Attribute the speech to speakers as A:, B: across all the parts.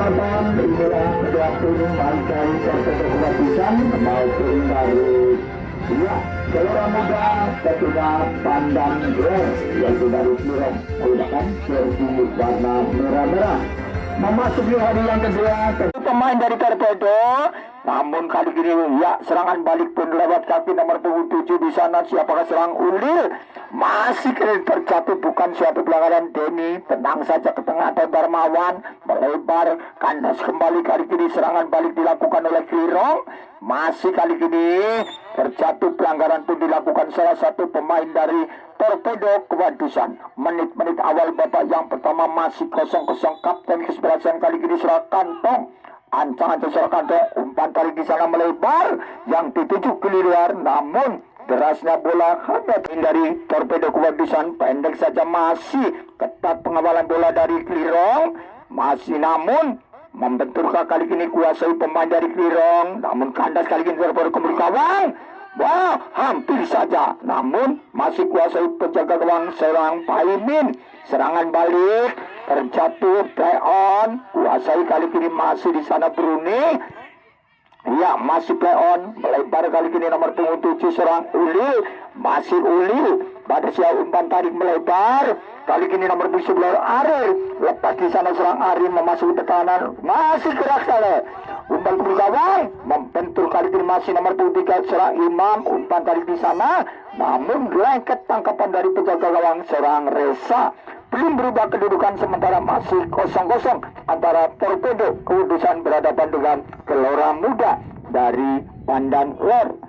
A: pengamatan inilah suatu bangkai pertekuan maupun dari gelora muda ketika pandang yaitu dari Klirong menggunakan jersey warna merah-merah. Memasuki hari yang kedua, pemain dari Torpedo, namun kali ini serangan balik pun lewat kaki nomor punggung 7 di sana. Siapakah serang Ulil? Masih terjatuh, bukan suatu pelanggaran. Denny tenang saja ke tengah atau Darmawan melebar kandas kembali. Kali ini serangan balik dilakukan oleh Klirong. Masih kali ini terjatuh, pelanggaran pun dilakukan salah satu pemain dari Torpedo Kewadusan. Menit-menit awal babak yang pertama masih 0-0. Kapten kesebelasan kali ini serah kantong. Ancang-ancang serah kantong, umpan tarik di sana melebar yang dituju ke luar, namun derasnya bola hanya dari Torpedo Kewadusan. Pendek saja, masih ketat pengawalan bola dari Klirong. Masih namun membenturkan kali ini kuasai pemain dari Klirong, namun kandas kali ini Torpedo kembali gawang. Wah, hampir saja, namun masih kuasai penjaga gawang serang Paimin. Serangan balik terjatuh, play on, kuasai kali ini masih di sana Bruni. Masih play on, melebar kali ini nomor punggung 7 serang Ulil. Masih Ulil, pada siap umpan tarik melebar. Kali ini nomor 11 Aril, lepas di sana serang Aril memasuki tekanan, masih gerak sana. Umpan ke gawang, membentur kali ini masih nomor 3 serang Imam. Umpan tarik di sana, namun lengket tangkapan dari penjaga gawang serang Reza. Belum berubah kedudukan, sementara masih 0-0 antara Torpedo Kewadusan berhadapan dengan Gelora Muda dari Pandan Lor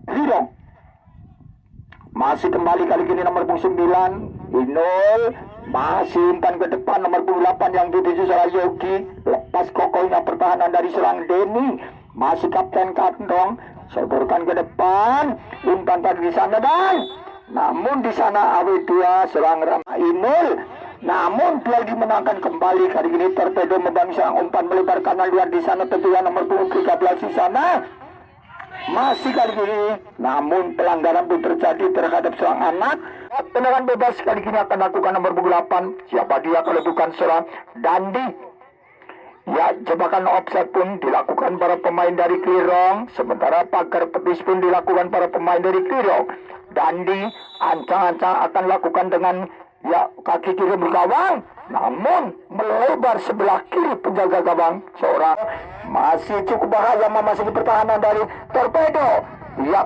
A: Klirong. Masih kembali kali ini nomor 9 Inul, masih umpan ke depan nomor 8 yang dituju serang Yogi. Lepas kokohnya pertahanan dari serang Denny, masih Kapten Kantong, soborkan ke depan, umpan tadi di sana dan namun di sana AW2 serang Rama Inul. Namun duel dimenangkan kembali kali ini. Torpedo membangun serang umpan melebar kanan luar di sana, tentunya nomor 13 di sana. Masih kali ini, namun pelanggaran pun terjadi terhadap serang anak. Tendangan bebas kali ini akan lakukan nomor 8. Siapa dia kalau bukan serang Dandi. Jebakan offset pun dilakukan para pemain dari Klirong. Sementara pagar petis pun dilakukan para pemain dari Klirong. Dandi ancang-ancang akan lakukan dengan kaki kiri bergawang, namun melebar sebelah kiri penjaga gawang seorang. Masih cukup bahaya memasuki pertahanan dari Torpedo.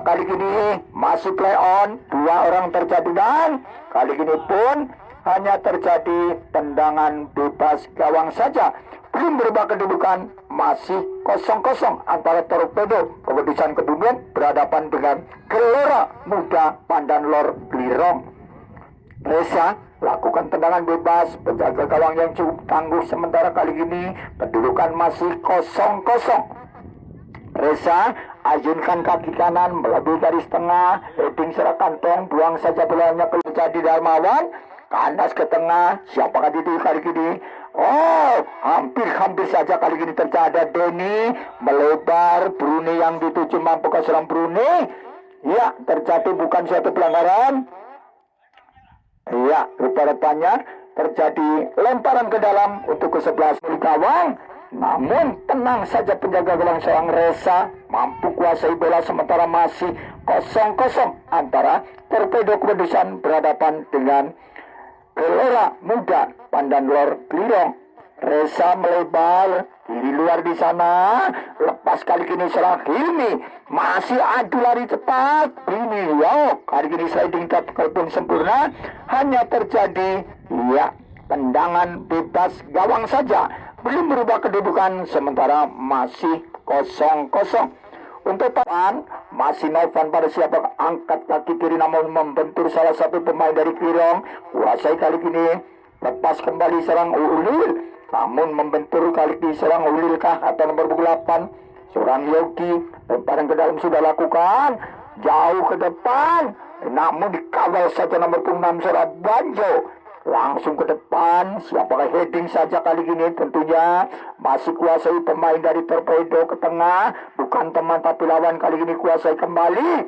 A: Kali ini masih play on, 2 orang terjadi dan kali ini pun hanya terjadi tendangan bebas gawang saja. Belum berubah kedudukan, masih 0-0 antara Torpedo Kewadusan Kebumen berhadapan dengan Gelora Muda Pandan Lor Klirong. Reza lakukan tendangan bebas, penjaga gawang yang cukup tangguh, sementara kali ini kedudukan masih 0-0. Reza ajunkan kaki kanan melebih garis tengah, heading serang kantong, buang saja bolanya ke jadi Darmawan, kandas ke tengah. Siapakah itu kali ini? Hampir saja kali ini terjadi. Denny melebar, Bruni yang dituju mampu ke serang Bruni. Terjadi, bukan suatu pelanggaran. Rupa-rupanya terjadi lemparan ke dalam untuk ke-11 milik gawang. Namun tenang saja penjaga gawang seorang Reza mampu kuasai bola, sementara masih 0-0 antara Torpedo Kewadusan berhadapan dengan Gelora Muda Pandan Lor Klirong. Reza melebar kiri luar di sana, lepas kali ini serang Hilmi, masih adu lari cepat ini. Kali ini sliding tackle pun sempurna, hanya terjadi tendangan bebas gawang saja. Belum berubah kedudukan, sementara masih 0-0. Untuk papan masih Novan pada siapa angkat kaki kiri, namun membentur salah satu pemain dari Klirong. Kuasai kali ini, lepas kembali serang Ulil, namun membentur kali ini serang Ulil atau nomor 8 seorang Yogi. Lemparan ke dalam sudah lakukan, jauh ke depan, namun dikawal saja nomor 6 seorang Banjo. Langsung ke depan, siapakah heading saja kali ini, tentunya masih kuasai pemain dari Torpedo ke tengah, bukan teman tapi lawan. Kali ini kuasai kembali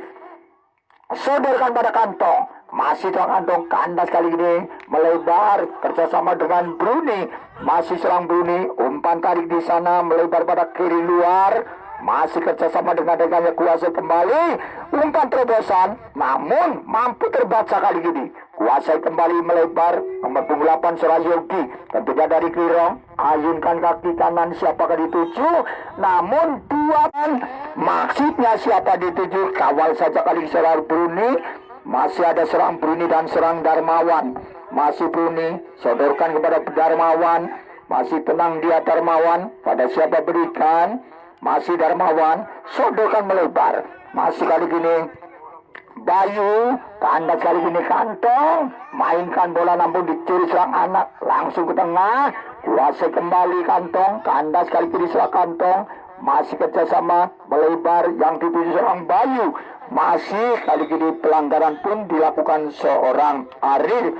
A: sodorkan pada kantong. Masih serang kantong, kandas kali ini melebar kerjasama dengan Bruni. Masih serang Bruni, umpan tarik di sana melebar pada kiri luar. Masih kerjasama dengan rekannya, kuasai kembali umpan terobosan, namun mampu terbaca kali ini. Kuasai kembali melebar nomor punggung 8 Surayogi, tentunya dari Klirong. Ayunkan kaki kanan, siapakah dituju? Namun maksudnya siapa dituju? Kawal saja kali serang Bruni. Masih ada serang Bruni dan serang Darmawan. Masih Bruni, sodorkan kepada Darmawan. Masih tenang dia Darmawan. Pada siapa berikan? Masih Darmawan, sodorkan melebar. Masih kali gini Bayu, kandas kali gini kantong. Mainkan bola namun dicuri serang anak. Langsung ke tengah. Kuasai kembali kantong. Kandas kali gini serang kantong. Masih kerjasama melebar yang dituju serang Bayu. Masih kali ini pelanggaran pun dilakukan seorang Aril.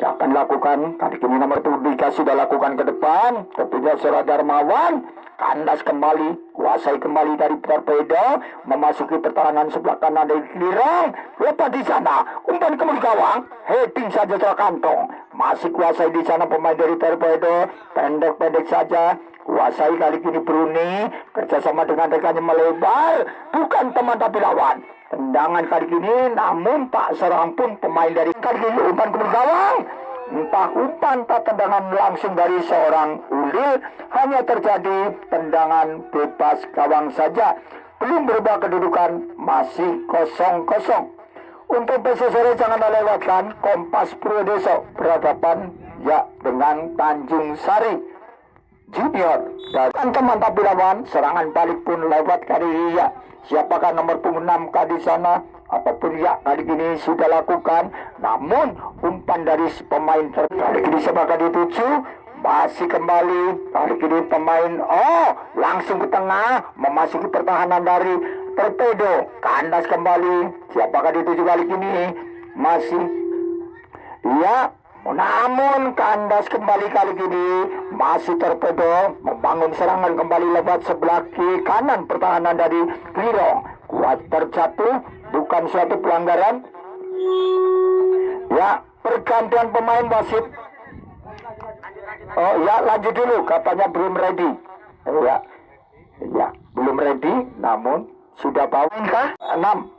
A: Akan lakukan kali ini nomor 3 sudah lakukan ke depan. Tentunya seorang Darmawan. Kandas kembali, kuasai kembali dari Torpedo, memasuki pertahanan sebelah kanan dari Klirong. Lepas di sana, umpan ke gawang, heading saja serang kantong. Masih kuasai di sana pemain dari Torpedo, pendek-pendek saja. Kuasai kali ini Bruni, kerjasama dengan rekannya melebar, bukan teman tapi lawan. Tendangan kali ini, namun tak serang pun pemain dari kali ini umpan ke gawang. Entah umpan tak tendangan langsung dari seorang Ulil, hanya terjadi tendangan bebas gawang saja. Belum berubah kedudukan, masih 0-0. Untuk besok sore jangan lewatkan Kompas Purwodeso berhadapan ya dengan Tanjung Sari Junior. Dan teman tapi lawan, serangan balik pun lewat kali ya. Siapakah nomor punggung 6 di sana? Apapun ya kali ini sudah lakukan. Namun umpan dari pemain kali ini sebagai dituju. Masih kembali kali ini pemain langsung ke tengah, memasuki pertahanan dari Torpedo. Kandas kembali. Siapakah dituju kali ini? Masih ya. Namun kandas kembali kali ini. Masih Torpedo membangun serangan kembali lewat sebelah kiri kanan pertahanan dari Klirong. Kuat terjatuh, bukan suatu pelanggaran. Ya, pergantian pemain wasit. Oh ya, lanjut dulu, katanya belum ready. Ya, belum ready, namun sudah bawang kah? 6.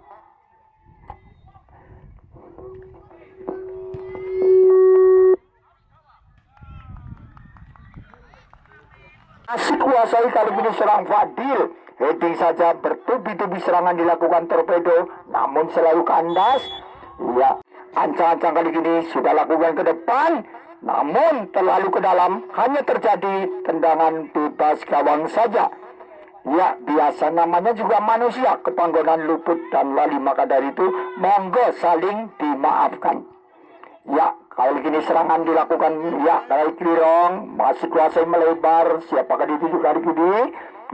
A: Masih kuasai kali ini serang Fadil. Heading saja bertubi-tubi serangan dilakukan Torpedo, namun selalu kandas. Ya, ancang-ancang kali ini sudah lakukan ke depan, namun terlalu ke dalam, hanya terjadi tendangan bebas gawang saja. Ya, biasa namanya juga manusia, kepanggonan luput dan lali, maka dari itu monggo saling dimaafkan. Ya, kali ini serangan dilakukan ya dari Klirong, masih kuasai melebar. Siapakah dituju kali ini?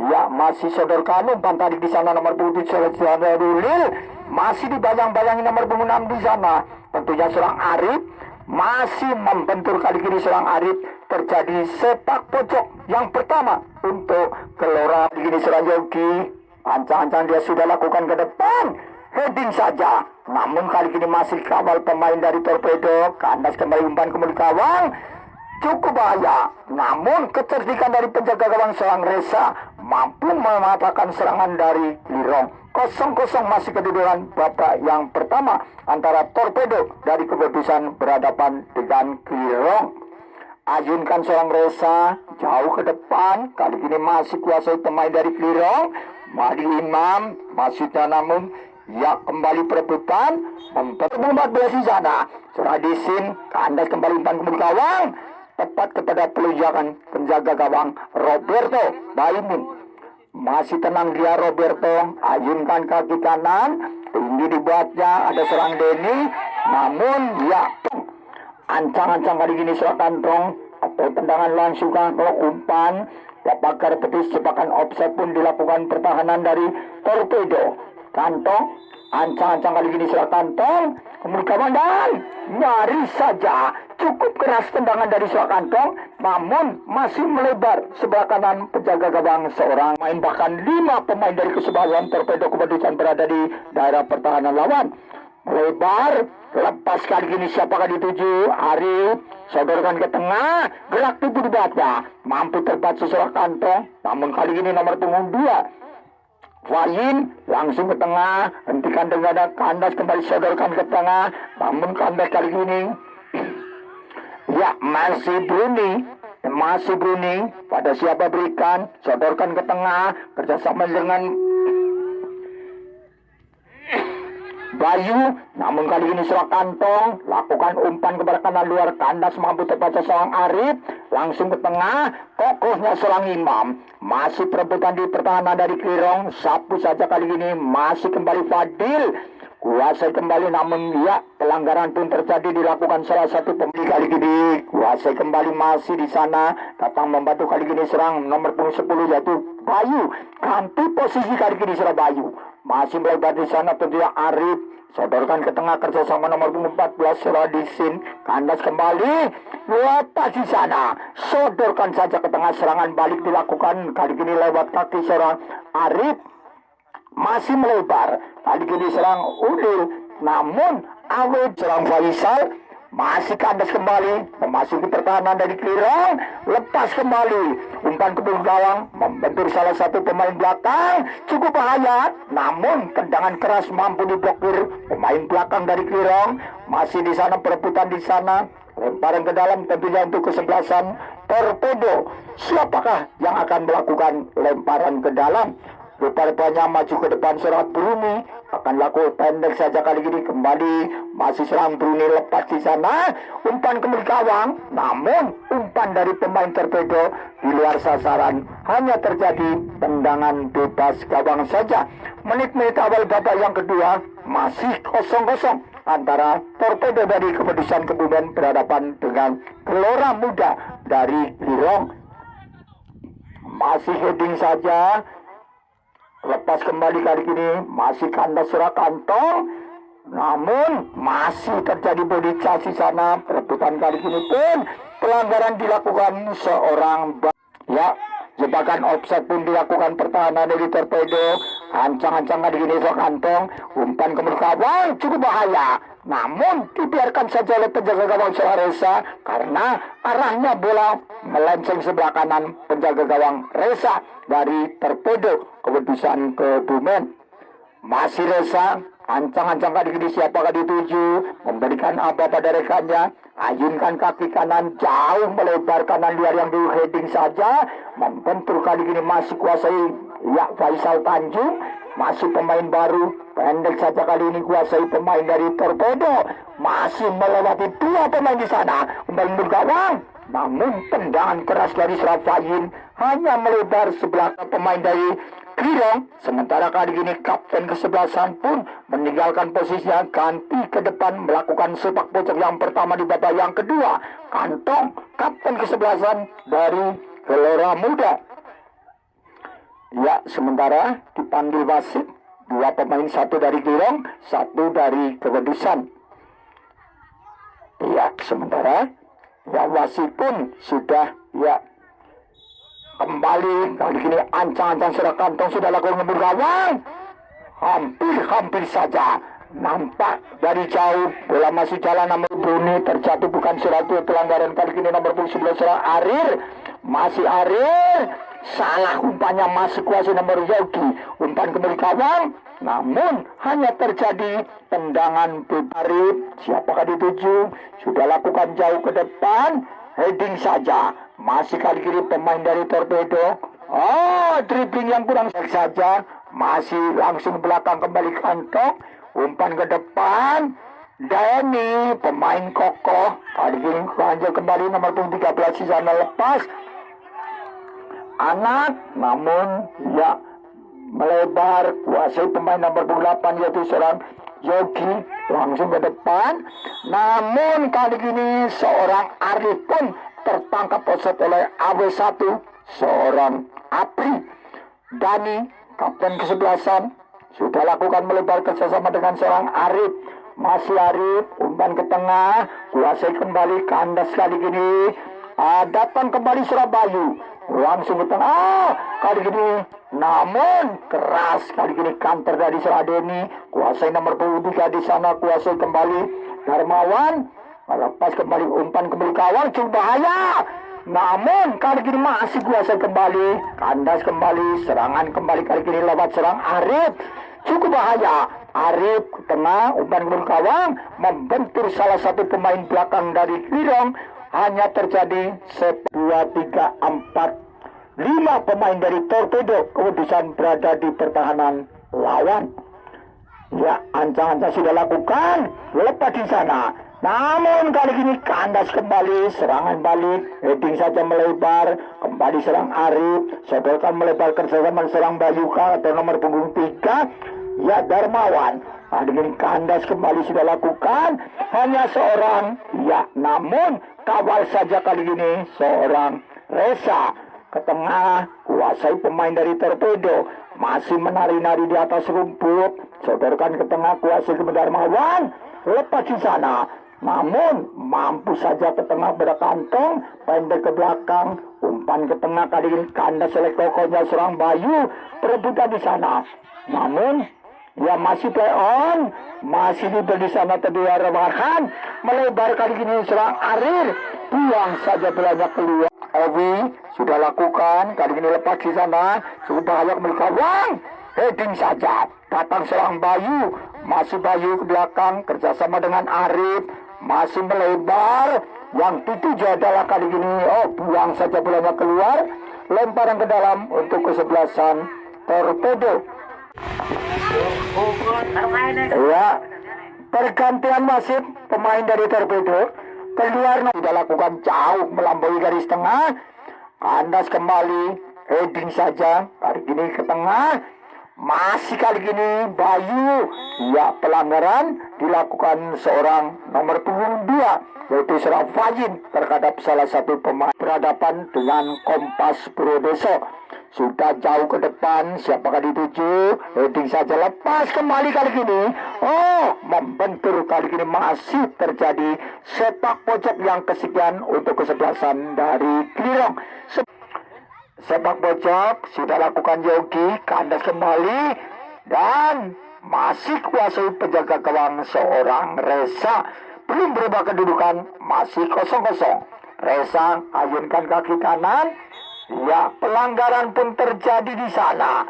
A: Ya, masih sodorkan umpan tadi di sana nomor 7 Ulil. Masih dibayang-bayangi nomor 6 di sana. Tentunya serang Arif. Masih membentur kali ini serang Arif. Terjadi sepak pojok yang pertama untuk Gelora. Kali ini serang Yogi. Ancang-ancang dia sudah lakukan ke depan. Heading saja. Namun kali ini masih kawal pemain dari Torpedo. Kandas kembali umpan kembali gawang. Cukup bahaya. Namun kecerdikan dari penjaga gawang seorang Reza mampu mematahkan serangan dari Klirong. 0-0 masih kedudukan babak yang pertama antara Torpedo dari Keputusan berhadapan dengan Klirong. Ayunkan seorang Reza jauh ke depan. Kali ini masih kuasai pemain dari Klirong. Madi Imam masihnya, namun ya kembali perebutan. Membuat belas di sana. Seradisin kandas kembali umpan kembali gawang. Tepat kepada pelujakan penjaga gawang Roberto Baimun. Masih tenang dia Roberto. Ayunkan kaki kanan. Tinggi dibuatnya. Ada serang Denny. Namun ya ancang-ancang kali ini serang kantong. Atau tendangan langsung kalau umpan. Apakah petis jebakan offset pun dilakukan pertahanan dari Torpedo. Kantong. Ancang-ancang kali ini serang kantong. Kemudian dan nyaris saja Cukup keras tendangan dari seorang kantong, namun masih melebar sebelah kanan penjaga gawang seorang main. Bahkan 5 pemain dari kesebelasan Torpedo Kepedusan berada di daerah pertahanan lawan. Melebar, lepas kali ini siapakah dituju? Arif, sodorkan ke tengah, gerak tubuh dibaca, mampu terbaca seorang kantong, namun kali ini nomor punggung 2 Fahin langsung ke tengah, hentikan dengan kandas, kembali sodorkan ke tengah, namun kandas kali ini ya masih Bruni pada siapa berikan, sodorkan ke tengah, kerjasama dengan Bayu, namun kali ini seorang kantong, lakukan umpan kepada kanan luar, kandas mampu terbaca seorang Arif, langsung ke tengah, kokohnya seorang Imam, masih perebutan di pertahanan dari Klirong, sapu saja kali ini, masih kembali Fadil, kuasai kembali, namun ya pelanggaran pun terjadi, dilakukan salah satu pembeli kali ini, kuasai kembali masih di sana, datang membantu kali ini serang nomor punggung 10 yaitu Bayu, ganti posisi kali ini serang Bayu, masih melebar di sana tentunya Arif, sodorkan ke tengah kerjasama nomor 14 Seradisin, kandas kembali, lepas di sana, sodorkan saja ke tengah, serangan balik dilakukan kali ini lewat kaki seorang Arif, masih melebar, kali ini serang Udil, namun awet serang Faisal, masih kandas kembali, memasuki pertahanan dari Klirong, lepas kembali, umpan ke gawang, membentur salah satu pemain belakang, cukup bahaya, namun tendangan keras mampu diblokir pemain belakang dari Klirong, masih di sana perebutan di sana, lemparan ke dalam tentunya untuk kesebelasan Torpedo. Siapakah yang akan melakukan lemparan ke dalam? Rupa-rupanya maju ke depan seorang Bruni, akan laku pendek saja kali ini, kembali masih serang Bruni, lepas di sana, umpan kembali gawang, namun umpan dari pemain Torpedo di luar sasaran, hanya terjadi tendangan bebas gawang saja. Menit-menit awal babak yang kedua masih 0-0 antara Torpedo dari Kepedusan Kebumen berhadapan dengan Gelora Muda dari Klirong. Masih heading saja, lepas kembali kali ini, masih kandas seorang kantong, namun masih terjadi body charge di sana, perebutan kali ini pun pelanggaran dilakukan seorang ya, jebakan offset pun dilakukan pertahanan dari Torpedo, ancang-ancang kali ini seorang kantong, umpan ke gawang cukup bahaya, namun dibiarkan saja oleh penjaga gawang seorang Reza, karena arahnya bola melenceng sebelah kanan penjaga gawang Reza dari Torpedo Kepedusan Kebumen. Masih Reza, ancang-ancang kali ini siapakah dituju, memberikan apa pada rekannya, ayunkan kaki kanan jauh melebar kanan luar yang dulu heading saja, membentur kali ini masih kuasai ya Faisal Tanjung, masih pemain baru, pendek saja kali ini kuasai pemain dari Torpedo, masih melewati 2 pemain di sana, umpan gawang, namun tendangan keras dari Serafayin hanya melebar sebelah pemain dari Klirong. Sementara kali ini kapten kesebelasan pun meninggalkan posisinya, ganti ke depan melakukan sepak pojok yang pertama di babak yang kedua. Kantong kapten kesebelasan dari Gelora Muda. Ya, sementara dipanggil wasit 2 pemain, 1 dari Klirong, 1 dari Kepedusan. Ya, sementara ya wasit pun sudah ya kembali kali ini, ancang-ancang seorang kantong sudah lakukan ngebul gawang, hampir saja nampak dari jauh, bola masih jalan, namun Bruni terjatuh, bukan suatu pelanggaran kali ini nomor 11 seorang Arir, masih Arir, salah umpannya, masih kuasa nomor Yogi, umpan kembali gawang, namun hanya terjadi tendangan bebas. Siapakah dituju, sudah lakukan jauh ke depan, heading saja, masih kali kiri pemain dari Torpedo, dribbling yang kurang saja, masih langsung belakang kembali kantong, umpan ke depan, Dani pemain kokoh, kali ini lanjut kembali nomor 13 di sana, lepas anak, namun ya melebar, kuasai pemain nomor 8 yaitu seorang Yogi, langsung ke depan, namun kali ini seorang Arif pun tertangkap offset oleh AW1 seorang Apri. Dani kapten kesebelasan sudah lakukan melebar kerjasama dengan seorang Arif, masih Arif, umpan ke tengah, kuasai kembali, kandas kali gini. Datang kembali Surabaya, langsung ke tengah. Kali gini, namun keras kali gini counter dari Seradeni. Kuasai nomor 23 di sana, kuasai kembali Darmawan. Lepas kembali umpan kembali kawan, cukup bahaya. Namun kali gini masih kuasai kembali, kandas kembali, serangan kembali kali gini lewat serang Arif. Cukup bahaya. Arif ke tengah, umpan kembali kawang, membentur salah satu pemain belakang dari Klirong. Hanya terjadi 2, 3, 4, 5 pemain dari Torpedo kemudian berada di pertahanan lawan. Ya, ancang-ancang sudah lakukan, lepas di sana. Namun kali ini kandas kembali, serangan balik, heading saja melebar, kembali serang Arif, sodorkan melebar kerjasama serang Bayuka atau nomor punggung 3. Ya, Darmawan, kali ini kandas kembali sudah lakukan, hanya seorang, ya namun kawal saja kali ini seorang Reza. Ke tengah, kuasai pemain dari Torpedo, masih menari-nari di atas rumput, sodorkan ke tengah, kuasai ke Darmawan, lepas di sana. Namun mampu saja ke tengah berkantong, pendek ke belakang, umpan ke tengah kali ini kandas oleh kokohnya serang Bayu, perebutan di sana. Namun ya masih play on, masih diberi di sana kedua rebahan, melebar kali ini serang Arir, buang saja belanya keluar. Evi sudah lakukan, kali ini lepas di sana, cukup bahaya kembali kawang, heading saja, datang serang Bayu, masih Bayu ke belakang, kerjasama dengan Arif, masih melebar, yang dituju adalah kali ini, buang saja bolanya keluar, lemparan ke dalam untuk kesebelasan Torpedo. Ya, pergantian wasit pemain dari Torpedo keluar, tidak lakukan jauh melampaui garis tengah, kandas kembali, heading saja, kali ini ke tengah. Masih kali ini Bayu, ya pelanggaran dilakukan seorang nomor punggung 2, yaitu serang Fajin terhadap salah satu pemain berhadapan dengan Kompas Purwodeso. Sudah jauh ke depan, siapakah dituju, heading saja lepas kembali kali ini. Membentur kali ini masih terjadi sepak pojok yang kesekian untuk kesebelasan dari Klirong. Sepak pojok sudah lakukan Yogi, kandas kembali dan masih kuasai penjaga gawang seorang Reza. Belum berubah kedudukan, masih 0-0. Reza ayunkan kaki kanan. Ya, pelanggaran pun terjadi di sana.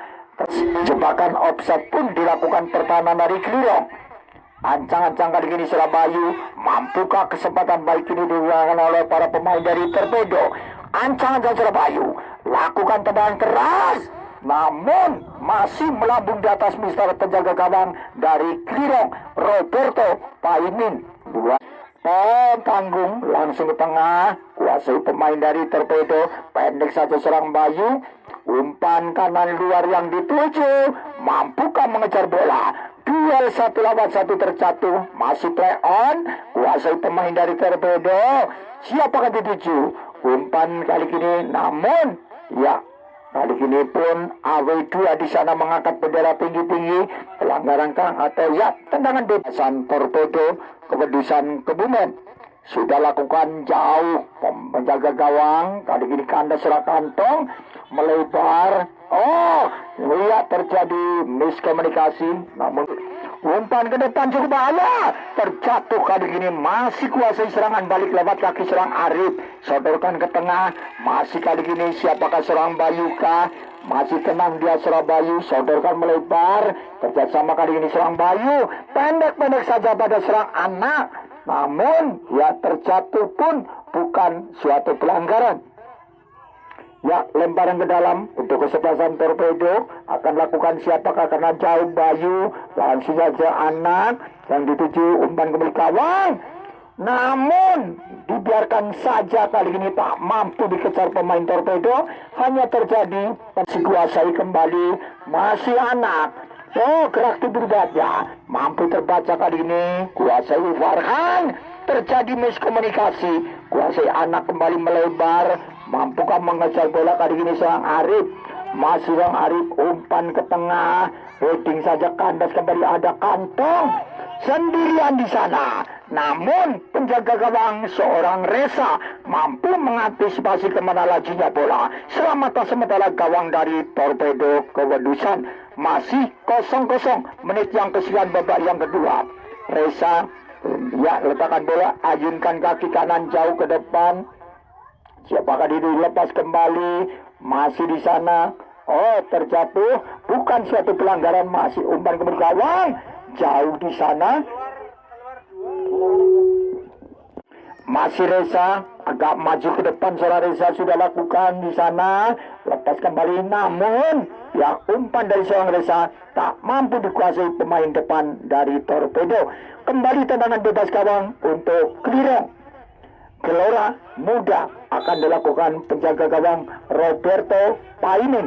A: Jebakan offside pun dilakukan pertahanan dari Klirong. Ancang-ancang kali ini Surabaya, mampukah kesempatan baik ini digunakan oleh para pemain dari Torpedo? Ancang-ancang Surabaya lakukan tendangan keras, namun masih melambung di atas mister penjaga gawang dari Klirong, Roberto Paimin. Tanggung langsung ke tengah, kuasai pemain dari Torpedo, pendek saja serang Bayu, umpan kanan luar yang dituju, mampukah mengejar bola? Duel 1 lawan 1 terjatuh, masih play on, kuasai pemain dari Torpedo, siapakah dituju? Umpan kali ini, namun ya kali ini pun AW2 di sana mengangkat bendera tinggi-tinggi, pelanggaran kah atau ya tendangan bebasan Torpedo kepedusan Kebumen. Sudah lakukan jauh menjaga gawang, kali ini kandas serang kantong, melebar. Lihat terjadi miskomunikasi, namun umpan ke depan cukup bahaya, terjatuh kali ini masih kuasai serangan balik lewat kaki serang Arif, sodorkan ke tengah, masih kali ini siapakah serang Bayuka, masih tenang dia Surabaya, sodorkan melebar, kerjasama kali ini serang Bayu, pendek-pendek saja pada serang anak, namun ya terjatuh pun bukan suatu pelanggaran. Ya, lemparan ke dalam untuk kesebelasan Torpedo akan lakukan siapakah karena jauh Bayu, langsung saja anak yang dituju umpan kembali kawang, namun dibiarkan saja kali ini tak mampu dikejar pemain Torpedo, hanya terjadi masih kuasai kembali, masih anak. Gerak tubuhnya mampu terbaca kali ini, kuasai Farhan, terjadi miskomunikasi, kuasai anak kembali melebar, mampukah mengejar bola kali ini serang Arif, masih serang Arif, umpan ke tengah, heading saja kandas kembali ada kantong,
B: sendirian di sana. Namun penjaga gawang seorang Reza mampu mengantisipasi kemana lajunya bola. Sementara gawang dari Torpedo Kewedusan. Masih 0-0 menit yang ke-9 babak yang kedua. Reza letakkan bola, ayunkan kaki kanan jauh ke depan. Siapakah dilepas kembali? Masih di sana. Oh, terjatuh. Bukan suatu pelanggaran, masih umpan ke gawang. Jauh di sana. Masih Reza agak maju ke depan. Seorang Reza sudah lakukan di sana. Lepas kembali, namun umpan dari seorang Reza tak mampu dikuasai pemain depan dari Torpedo. Kembali tendangan bebas gawang untuk Gelora Muda akan dilakukan penjaga gawang Roberto Paimin.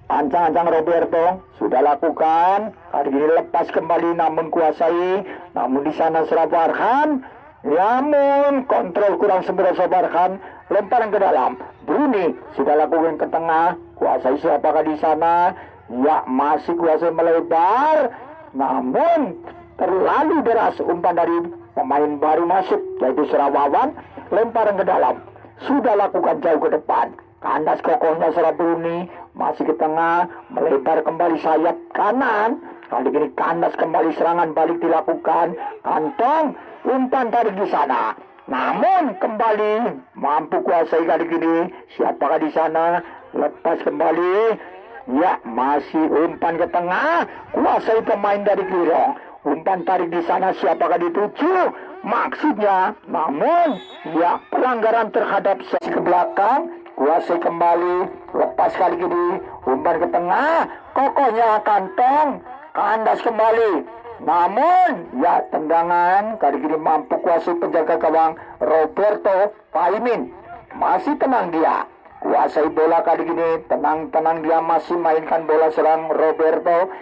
B: Ancang-ancang Roberto sudah lakukan. Kali ini lepas kembali namun kuasai. Namun di sana Farhan. Namun kontrol kurang sempurna Farhan. Lemparan ke dalam. Bruni sudah lakukan ke tengah. Kuasai siapakah di sana? Ya, masih kuasai melebar. Namun terlalu deras umpan dari pemain baru masuk, yaitu Serawawan. Lemparan ke dalam. Sudah lakukan jauh ke depan. Kandas kokohnya Bruni. Masih ke tengah. Melebar kembali sayap kanan. Kali ini kandas kembali, serangan balik dilakukan. Kantong. Umpan tarik di sana. Namun kembali mampu kuasai kali ini. Siapakah di sana? Lepas kembali. Ya, masih umpan ke tengah. Kuasai pemain dari Gelora. Umpan tarik di sana, siapakah dituju? Maksudnya, namun pelanggaran terhadap sesi ke belakang. Kuasai kembali. Lepas kali ini. Umpan ke tengah. Kokohnya Kantong. Kandas kembali. Namun tendangan kali ini mampu kuasai penjaga gawang Roberto Paimin. Masih tenang dia. Kuasai bola kali ini. Tenang-tenang dia masih mainkan bola serang Roberto.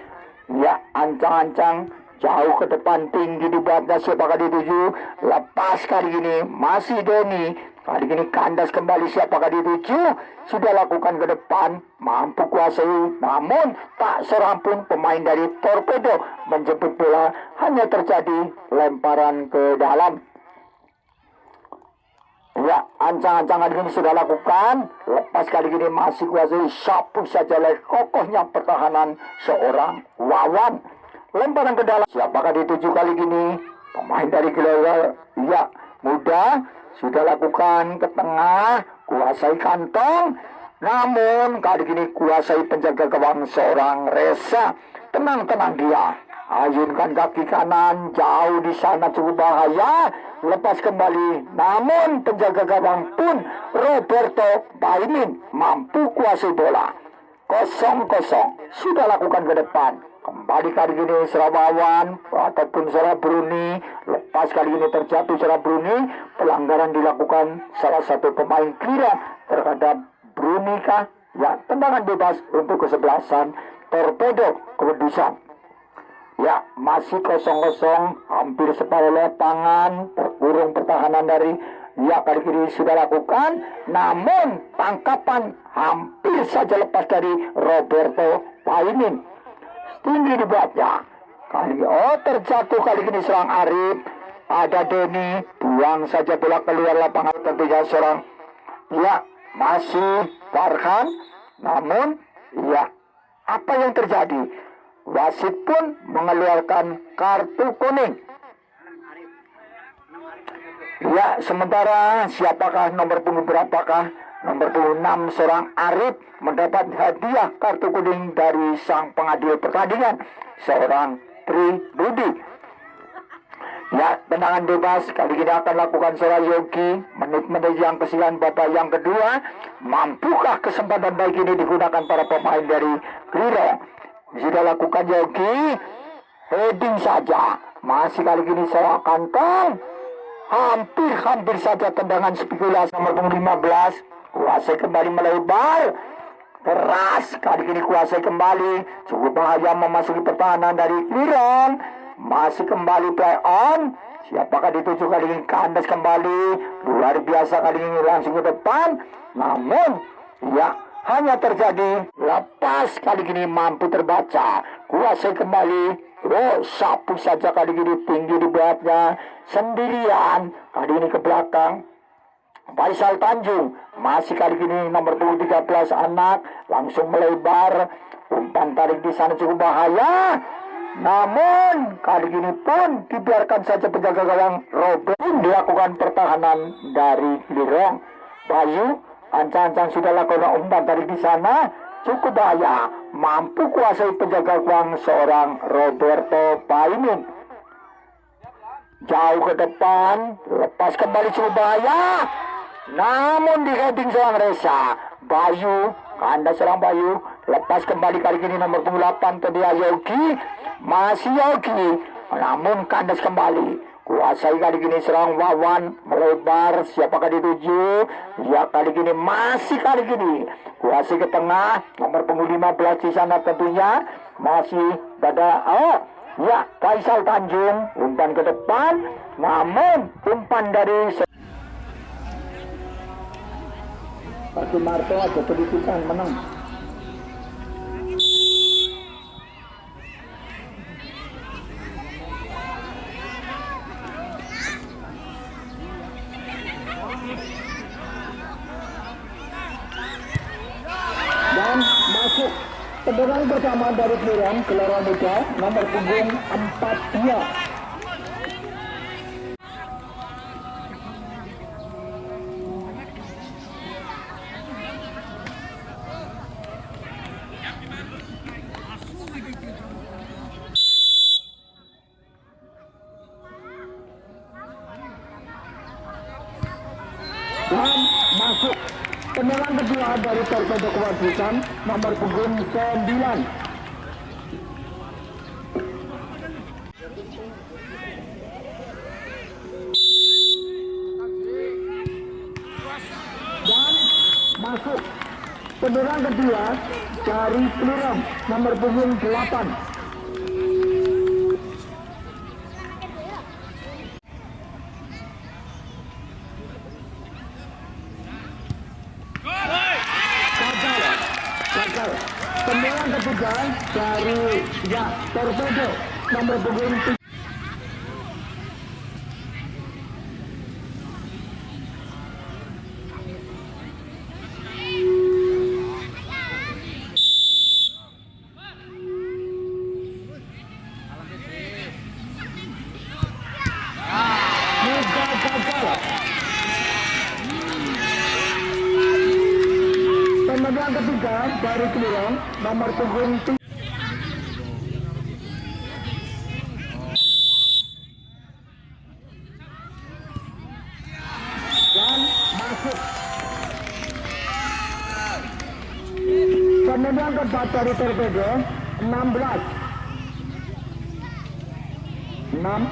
B: Ancang-ancang. Jauh ke depan, tinggi di batas, siapakah dituju? Lepas kali ini, masih Doni. Kali ini kandas kembali, siapakah dituju? Sudah lakukan ke depan, mampu kuasai. Namun, tak seorang pun pemain dari Torpedo menjemput bola. Hanya terjadi lemparan ke dalam. Ancang-ancang kali ini sudah lakukan. Lepas kali ini masih kuasai. Sapu saja oleh kokohnya pertahanan seorang Wawan. Lemparan ke dalam. Siapakah dituju kali ini? Pemain dari Gelora Muda. Sudah lakukan ke tengah. Kuasai Kantong. Namun kali ini kuasai penjaga gawang seorang Reza. Tenang-tenang dia. Ayunkan kaki kanan. Jauh di sana cukup bahaya. Lepas kembali. Namun penjaga gawang pun Roberto Paimin mampu kuasai bola. 0-0. Sudah lakukan ke depan. Kembali kali ini Serawawan ataupun Bruni. Lepas kali ini terjatuh Bruni. Pelanggaran dilakukan salah satu pemain Gelora terhadap Bruni kah? Tendangan bebas untuk kesebelasan Torpedo Kewedusan. Masih 0-0. Hampir separuh lapangan. Terkurung pertahanan dari kali ini sudah lakukan. Namun tangkapan hampir saja lepas dari Roberto Paimin. Tinggi di batnya. Terjatuh kali ini serang Arif. Ada Doni. Buang saja bola keluar lapangan. Tentunya seorang. Masih Farhan. Namun apa yang terjadi? Wasit pun mengeluarkan kartu kuning. Sementara siapakah nomor punggung berapakah? Nomor 26 seorang Arif mendapat hadiah kartu kuning dari sang pengadil pertandingan, seorang Tri Budi. Tendangan bebas kali ini akan lakukan seorang Yogi. Menit-menit yang ke-9 babak yang kedua. Mampukah kesempatan baik ini digunakan para pemain dari Gelora? Sudah lakukan Yogi. Heading saja. Masih kali ini seorang Kantong. Hampir saja tendangan spekulasi nomor 15. Kuasai kembali melebar. Keras. Kali ini kuasai kembali. Cukup bahaya memasuki pertahanan dari Gelora. Masih kembali play on. Siapakah dituju kali ini? Kandas kembali. Luar biasa kali ini langsung ke depan. Namun hanya terjadi lepas kali ini mampu terbaca. Kuasai kembali. Oh, sapu saja kali ini tinggi dibuatnya sendirian. Kali ini ke belakang. Faisal Tanjung masih kali ini nomor 13 anak langsung melebar. Umpan tarik di sana cukup bahaya. Namun kali ini pun dibiarkan saja penjaga gawang Robert dilakukan pertahanan dari Lirong. Bayu ancang-ancang sudah lakukan umpan tarik di sana cukup bahaya. Mampu kuasai penjaga gawang seorang Roberto Paimin. Jauh ke depan, lepas kembali cukup bahaya. Namun di heading seorang Reza. Bayu, kandas serang Bayu. Lepas kembali kali ini nomor 8 tadi Yogi. Masih Yogi. Namun kandas kembali. Kuasai kali ini serang Wawan. Melebar. Siapakah dituju? Ya kali ini masih kali ini. Kuasai ke tengah. Nomor punggung 15 di sana tentunya. Masih pada... ya, Faisal Tanjung. Umpan ke depan. Namun umpan dari... Pak Sumarto ada pendidikan menang. Dan masuk tendangan pertama dari Lirong Kelora Muda nomor punggung 42. Dan masuk tendangan kedua dari Torpedo Kewajiban nomor punggung 9. Dan masuk tendangan kedua dari Lirong nomor punggung 8. Tendangan ketiga dari Torpedo nomor punggung 7. Tendangan ketiga dari Lirong nomor punggung 7. Dan masuk tendangan keempat dari Torpedo 16. Dan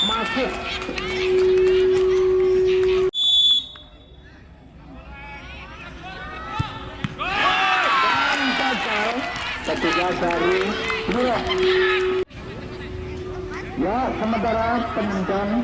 B: masuk dan gagal ketiga dari Lirong. Ya, sementara penendang